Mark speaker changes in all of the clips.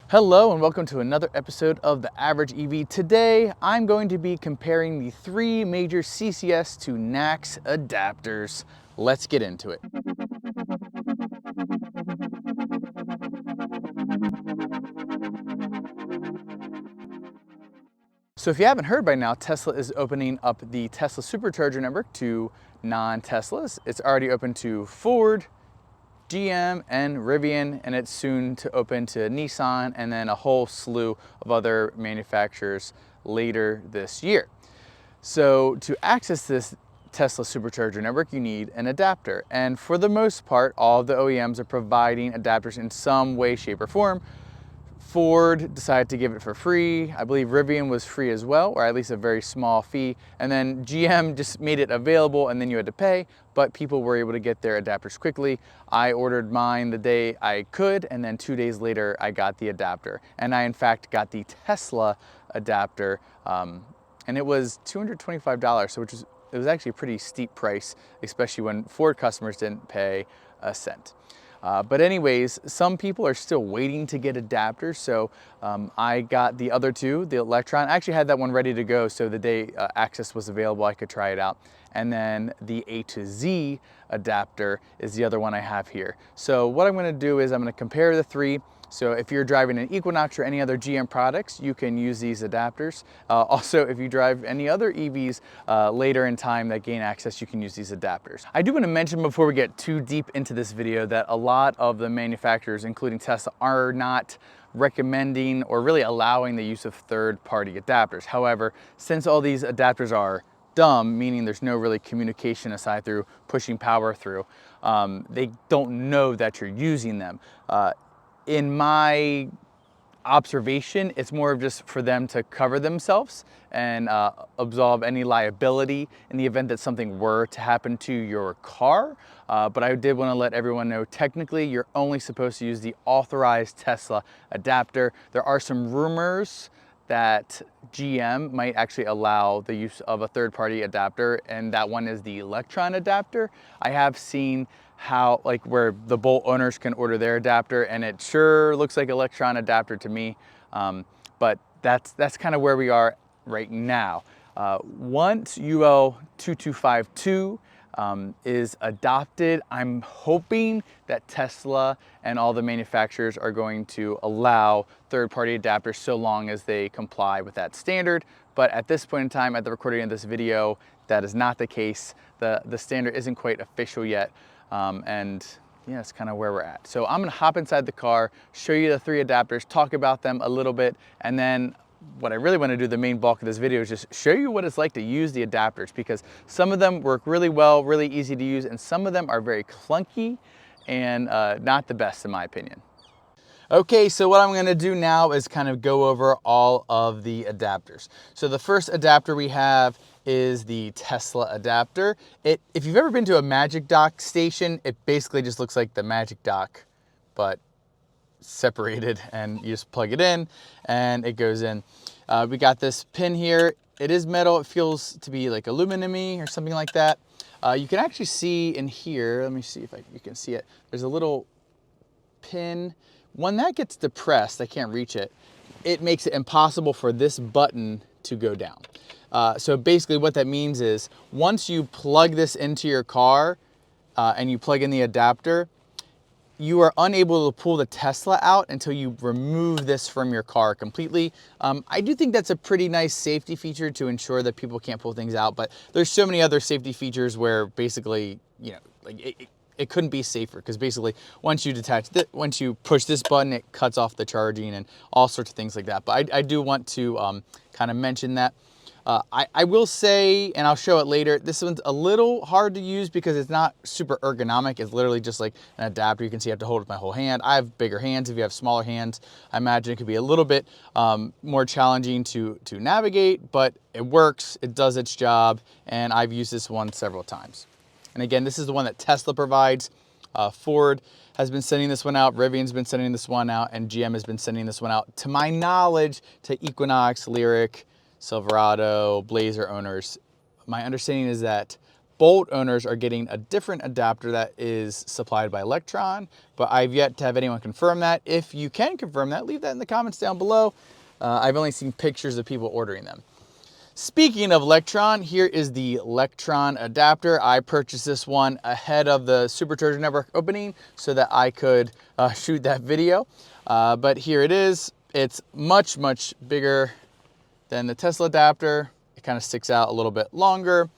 Speaker 1: Hello and welcome to another episode of The Average EV. Today, I'm going to be comparing the three major CCS to NACS adapters. Let's get into it. So if you haven't heard by now, Tesla is opening up the Tesla Supercharger Network to non-Teslas. It's already open to Ford, GM, and Rivian, and it's soon to open to Nissan and then a whole slew of other manufacturers later this year. So to access this Tesla Supercharger Network, you need an adapter. And for the most part, all of the OEMs are providing adapters in some way, shape, or form. Ford decided to give it for free. I believe Rivian was free as well, or at least a very small fee. And then GM just made it available and then you had to pay, but people were able to get their adapters quickly. I ordered mine the day I could, and then 2 days later, I got the adapter. And I, in fact, got the Tesla adapter, and it was $225, so it was actually a pretty steep price, especially when Ford customers didn't pay a cent. But anyways, some people are still waiting to get adapters, so I got the other two, the Lectron. I actually had that one ready to go, so the day access was available, I could try it out. And then the A2Z adapter is the other one I have here. So what I'm gonna do is I'm gonna compare the three. So if you're driving an Equinox or any other GM products, you can use these adapters. Also, if you drive any other EVs later in time that gain access, you can use these adapters. I do want to mention before we get too deep into this video that a lot of the manufacturers, including Tesla, are not recommending or really allowing the use of third-party adapters. However, since all these adapters are dumb, meaning there's no really communication aside through pushing power through, they don't know that you're using them. In my observation, it's more of just for them to cover themselves and absolve any liability in the event that something were to happen to your car. But I did want to let everyone know, technically, you're only supposed to use the authorized Tesla adapter. There are some rumors that GM might actually allow the use of a third-party adapter, and that one is the Lectron adapter. I have seen how, like, where the Bolt owners can order their adapter, and it sure looks like a Lectron adapter to me. But that's kind of where we are right now. Once UL 2252 is adopted, I'm hoping that Tesla and all the manufacturers are going to allow third-party adapters so long as they comply with that standard. But at this point in time, at the recording of this video, that is not the case. The standard isn't quite official yet. And yeah, that's kind of where we're at. So I'm gonna hop inside the car, show you the three adapters, talk about them a little bit, and then what I really want to do, the main bulk of this video, is just show you what it's like to use the adapters, because some of them work really well, really easy to use, and some of them are very clunky and not the best in my opinion. Okay, so what I'm gonna do now is kind of go over all of the adapters. So the first adapter we have is the Tesla adapter. If you've ever been to a Magic Dock station, it basically just looks like the Magic Dock, but separated, and you just plug it in and it goes in. We got this pin here. It is metal. It feels to be like aluminum-y or something like that. You can actually see in here, let me see if you can see it. There's a little pin. When that gets depressed, I can't reach it, it makes it impossible for this button to go down. So basically what that means is once you plug this into your car and you plug in the adapter, you are unable to pull the Tesla out until you remove this from your car completely. I do think that's a pretty nice safety feature to ensure that people can't pull things out, but there's so many other safety features where basically, you know, like it couldn't be safer, because basically once you push this button, it cuts off the charging and all sorts of things like that. But I do want to kind of mention that. I will say, and I'll show it later, this one's a little hard to use because it's not super ergonomic. It's literally just like an adapter. You can see I have to hold it with my whole hand. I have bigger hands. If you have smaller hands, I imagine it could be a little bit more challenging to navigate, but it works, it does its job, and I've used this one several times. And again, this is the one that Tesla provides. Ford has been sending this one out, Rivian's been sending this one out, and GM has been sending this one out, to my knowledge, to Equinox, Lyric, Silverado, Blazer owners. My understanding is that Bolt owners are getting a different adapter that is supplied by Lectron, but I've yet to have anyone confirm that. If you can confirm that, leave that in the comments down below. I've only seen pictures of people ordering them. Speaking of Lectron, here is the Lectron adapter. I purchased this one ahead of the Supercharger Network opening so that I could shoot that video. But here it is. It's much, much bigger than the Tesla adapter. It kind of sticks out a little bit longer.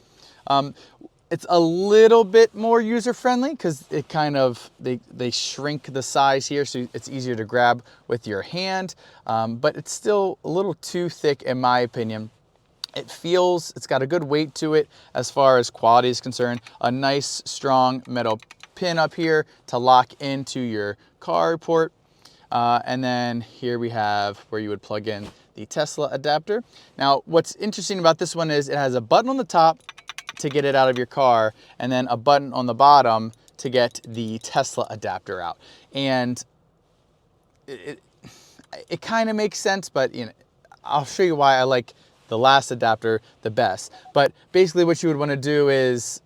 Speaker 1: It's a little bit more user-friendly because it kind of, they shrink the size here so it's easier to grab with your hand, but it's still a little too thick in my opinion. It's got a good weight to it as far as quality is concerned. A nice strong metal pin up here to lock into your car port. And then here we have where you would plug in the Tesla adapter. Now, what's interesting about this one is it has a button on the top to get it out of your car, and then a button on the bottom to get the Tesla adapter out. And it kind of makes sense, but you know, I'll show you why I like the last adapter the best. But basically what you would want to do is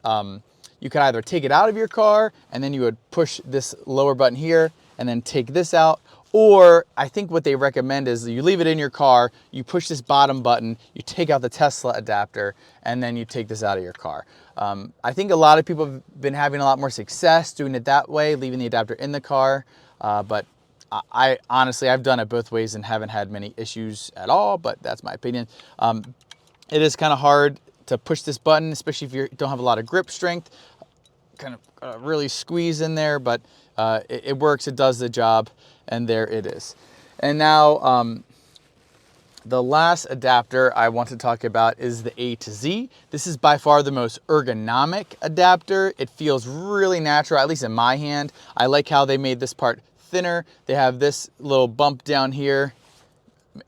Speaker 1: you could either take it out of your car and then you would push this lower button here and then take this out, or I think what they recommend is you leave it in your car, you push this bottom button, you take out the Tesla adapter, and then you take this out of your car. I think a lot of people have been having a lot more success doing it that way, leaving the adapter in the car, but I honestly, I've done it both ways and haven't had many issues at all, but that's my opinion. It is kind of hard to push this button, especially if you don't have a lot of grip strength. Kind of really squeeze in there, but it works, it does the job, and there it is. And now the last adapter I want to talk about is the A2Z. This is by far the most ergonomic adapter. It feels really natural, at least in my hand. I like how they made this part thinner. They have this little bump down here.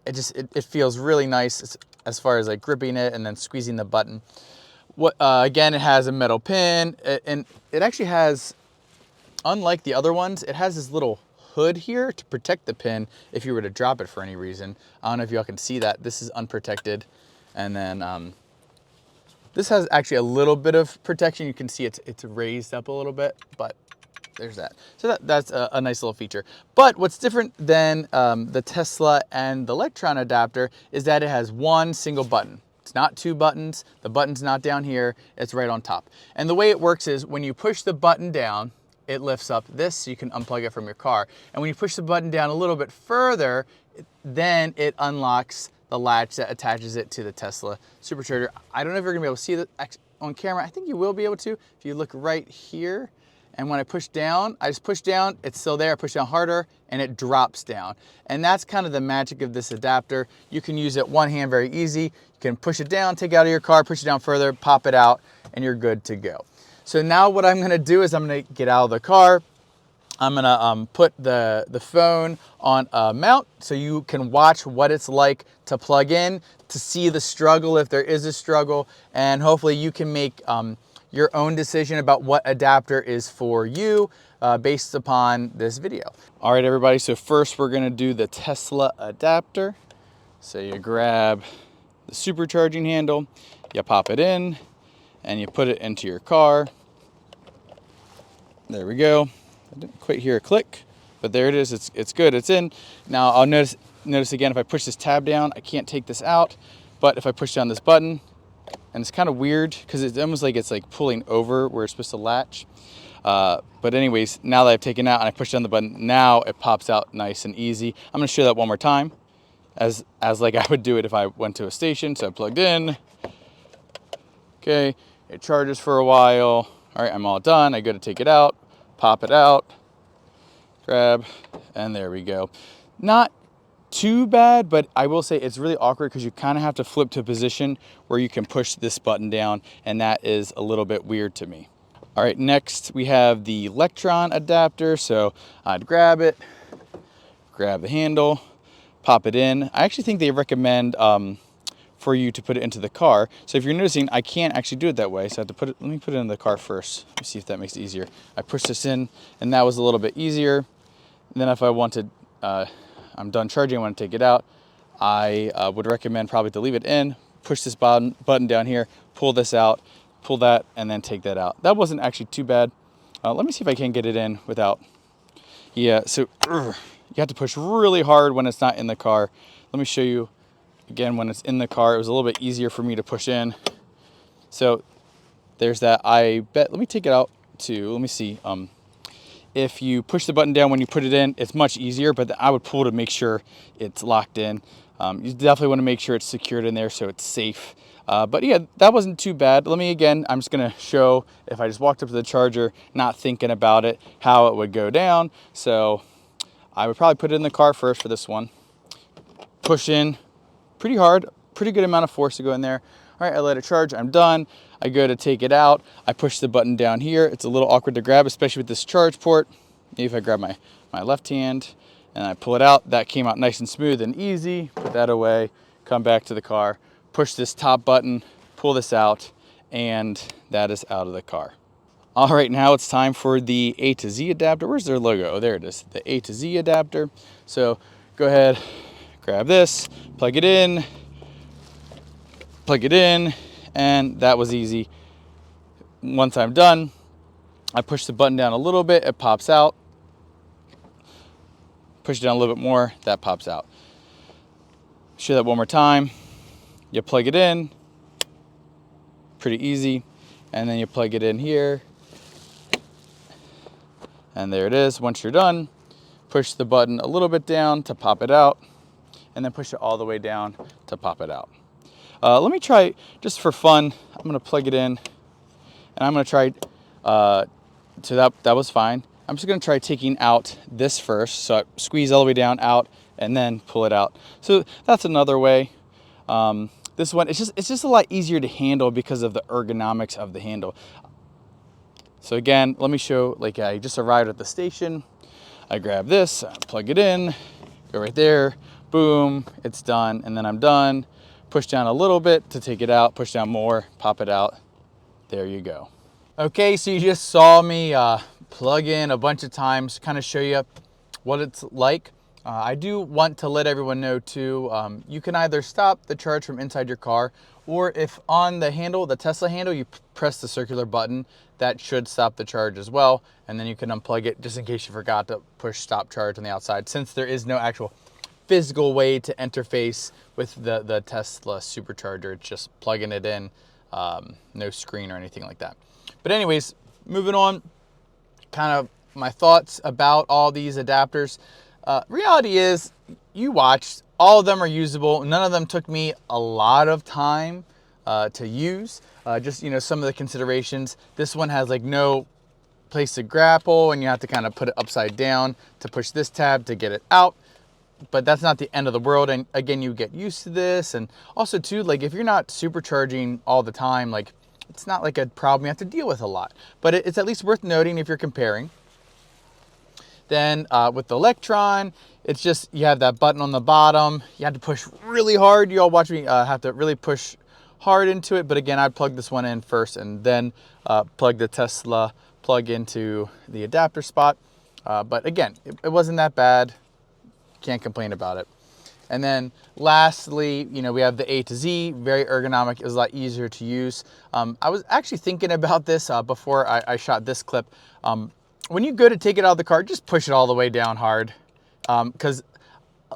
Speaker 1: It feels really nice as far as like gripping it and then squeezing the button. Again, it has a metal pin, and it actually has, unlike the other ones, it has this little hood here to protect the pin if you were to drop it for any reason. I don't know if y'all can see that. This is unprotected. And then this has actually a little bit of protection. You can see it's raised up a little bit, but there's that. So that's a nice little feature. But what's different than the Tesla and the Lectron adapter is that it has one single button. It's not two buttons. The button's not down here. It's right on top. And the way it works is when you push the button down, it lifts up this so you can unplug it from your car. And when you push the button down a little bit further, then it unlocks the latch that attaches it to the Tesla Supercharger. I don't know if you're gonna be able to see that on camera. I think you will be able to if you look right here. And when I push down, I just push down, it's still there. I push down harder and it drops down. And that's kind of the magic of this adapter. You can use it one hand very easy. You can push it down, take it out of your car, push it down further, pop it out, and you're good to go. So now what I'm gonna do is I'm gonna get out of the car. I'm gonna put the phone on a mount so you can watch what it's like to plug in, to see the struggle if there is a struggle, and hopefully you can make your own decision about what adapter is for you based upon this video. All right, everybody, so first we're gonna do the Tesla adapter. So you grab the supercharging handle, you pop it in, and you put it into your car. There we go. I didn't quite hear a click, but there it is. It's good, it's in. Now I'll notice again, if I push this tab down, I can't take this out, but if I push down this button, and it's kind of weird because it's almost like it's like pulling over where it's supposed to latch. But anyways, now that I've taken it out and I push down the button, now it pops out nice and easy. I'm gonna show that one more time as like I would do it if I went to a station. So I plugged in, okay, it charges for a while. All right, I'm all done. I go to take it out, pop it out, grab, and there we go. Not too bad, but I will say it's really awkward because you kind of have to flip to a position where you can push this button down, and that is a little bit weird to me. All right, next we have the Lectron adapter. So I'd grab it, grab the handle, pop it in. I actually think they recommend for you to put it into the car. So if you're noticing, I can't actually do it that way. So I have to let me put it in the car first. Let me see if that makes it easier. I push this in, and that was a little bit easier. And then if I wanted, I'm done charging, I want to take it out, I would recommend probably to leave it in, push this button down here, pull this out, pull that and then take that out. That wasn't actually too bad. Let me see if I can get it in without, yeah, so you have to push really hard when it's not in the car. Let me show you again when it's in the car. It was a little bit easier for me to push in. So there's that. I bet, let me take it out too. Let me see. If you push the button down when you put it in, it's much easier, but I would pull to make sure it's locked in. You definitely want to make sure it's secured in there so it's safe. But yeah, that wasn't too bad. Let me again, I'm just gonna show if I just walked up to the charger, not thinking about it, how it would go down. So I would probably put it in the car first for this one. Push in pretty hard, pretty good amount of force to go in there. All right, I let it charge, I'm done. I go to take it out. I push the button down here. It's a little awkward to grab, especially with this charge port. Maybe if I grab my left hand and I pull it out, that came out nice and smooth and easy. Put that away, come back to the car, push this top button, pull this out, and that is out of the car. All right, now it's time for the A to Z adapter. Where's their logo? Oh, there it is, the A to Z adapter. So go ahead, grab this, plug it in, and that was easy. Once I'm done, I push the button down a little bit, it pops out. Push it down a little bit more, that pops out. Show that one more time. You plug it in, pretty easy, and then you plug it in here, and there it is. Once you're done, push the button a little bit down to pop it out, and then push it all the way down to pop it out. Let me try, just for fun, I'm gonna plug it in, and I'm gonna try, so that was fine. I'm just gonna try taking out this first. So I squeeze all the way down, out, and then pull it out. So that's another way. This one, it's just a lot easier to handle because of the ergonomics of the handle. So again, let me show, like I just arrived at the station. I grab this, plug it in, go right there, boom, it's done, and then I'm done. Push down a little bit to take it out, push down more, pop it out. There you go. Okay, so you just saw me plug in a bunch of times, kind of show you what it's like. I do want to let everyone know too, you can either stop the charge from inside your car, or if on the handle, the Tesla handle, you press the circular button, that should stop the charge as well. And then you can unplug it just in case you forgot to push stop charge on the outside, since there is no actual physical way to interface with the Tesla supercharger. It's just plugging it in, no screen or anything like that. But anyways, moving on, kind of my thoughts about all these adapters. Reality is, you watched, all of them are usable. None of them took me a lot of time to use. Just, you know, some of the considerations. This one has like no place to grapple, and you have to kind of put it upside down to push this tab to get it out. But that's not the end of the world. And again, you get used to this. And also too, like if you're not supercharging all the time, like it's not like a problem you have to deal with a lot. But it's at least worth noting if you're comparing. Then with the Lectron, it's just, you have that button on the bottom. You have to push really hard. You all watch me have to really push hard into it. But again, I'd plug this one in first and then plug the Tesla plug into the adapter spot. But again, it wasn't that bad. Can't complain about it. And then lastly, you know, we have the A to Z, very ergonomic. It was a lot easier to use. I was actually thinking about this before I shot this clip. When you go to take it out of the car, just push it all the way down hard. Because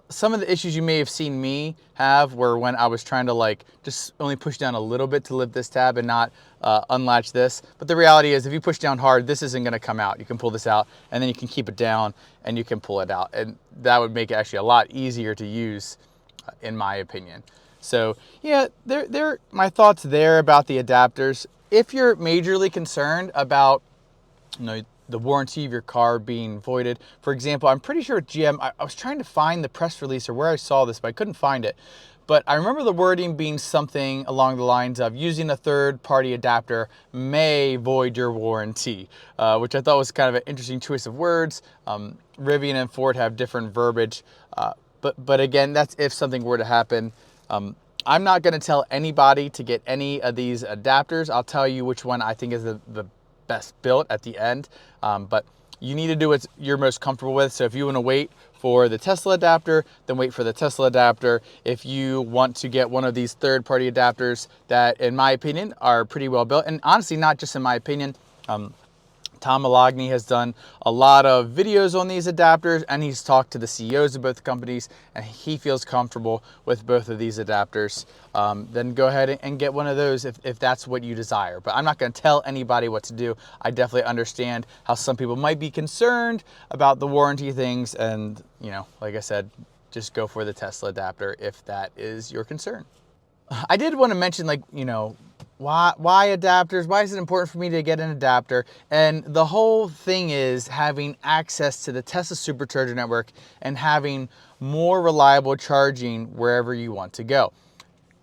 Speaker 1: some of the issues you may have seen me have were when I was trying to like just only push down a little bit to lift this tab and not unlatch this. But the reality is, if you push down hard, this isn't going to come out. You can pull this out, and then you can keep it down and you can pull it out, and that would make it actually a lot easier to use, in my opinion. So yeah, there my thoughts there about the adapters. If you're majorly concerned about, you know, the warranty of your car being voided. For example, I'm pretty sure with GM, I was trying to find the press release or where I saw this, but I couldn't find it. But I remember the wording being something along the lines of using a third-party adapter may void your warranty, which I thought was kind of an interesting choice of words. Rivian and Ford have different verbiage, but again, that's if something were to happen. I'm not going to tell anybody to get any of these adapters. I'll tell you which one I think is the best built at the end. But you need to do what you're most comfortable with. So if you want to wait for the Tesla adapter, then wait for the Tesla adapter. If you want to get one of these third-party adapters that, in my opinion, are pretty well built, and honestly, not just in my opinion, Tom Malogny has done a lot of videos on these adapters, and he's talked to the CEOs of both companies, and he feels comfortable with both of these adapters. Then go ahead and get one of those if that's what you desire. But I'm not going to tell anybody what to do. I definitely understand how some people might be concerned about the warranty things, and like I said, just go for the Tesla adapter if that is your concern. I did want to mention, why adapters? Why is it important for me to get an adapter? And the whole thing is having access to the Tesla Supercharger Network and having more reliable charging wherever you want to go.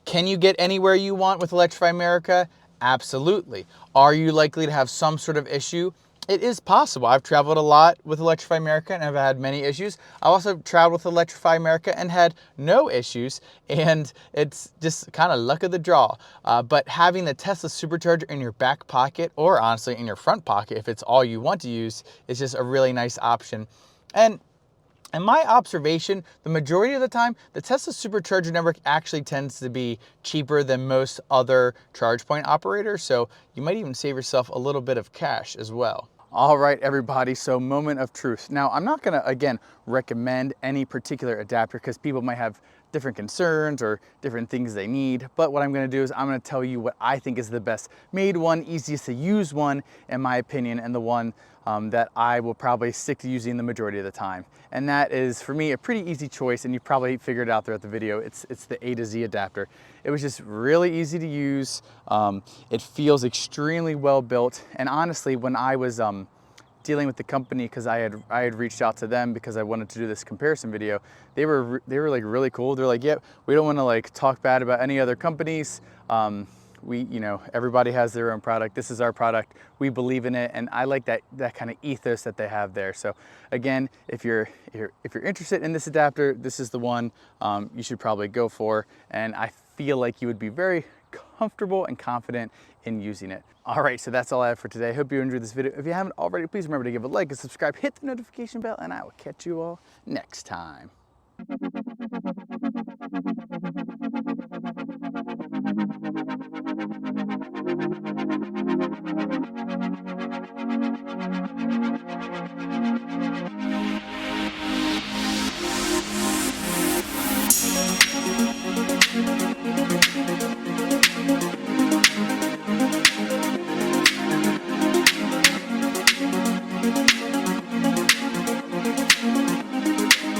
Speaker 1: Can you get anywhere you want with Electrify America? Absolutely. Are you likely to have some sort of issue? It is possible. I've traveled a lot with Electrify America and I've had many issues. I've also traveled with Electrify America and had no issues, and it's just kind of luck of the draw. But having the Tesla Supercharger in your back pocket, or honestly in your front pocket if it's all you want to use, is just a really nice option. And in my observation, the majority of the time, the Tesla Supercharger Network actually tends to be cheaper than most other charge point operators, so you might even save yourself a little bit of cash as well. All right, everybody, so moment of truth. Now, I'm not gonna, again, recommend any particular adapter because people might have different concerns or different things they need, but what I'm gonna do is I'm gonna tell you what I think is the best made one, easiest to use one, in my opinion, and the one that I will probably stick to using the majority of the time. And that is, for me, a pretty easy choice, and you probably figured it out throughout the video. It's the A2Z adapter. It was just really easy to use. It feels extremely well built, and honestly, when I was dealing with the company, because I had reached out to them because I wanted to do this comparison video, they were like really cool. They're like, "Yep, we don't want to like talk bad about any other companies. Everybody has their own product. This is our product. We believe in it." And I like that kind of ethos that they have there. So again, if you're interested in this adapter, this is the one you should probably go for. And I feel like you would be very comfortable and confident in using it. All right, so that's all I have for today. Hope you enjoyed this video. If you haven't already, please remember to give a like and subscribe, hit the notification bell, and I will catch you all next time.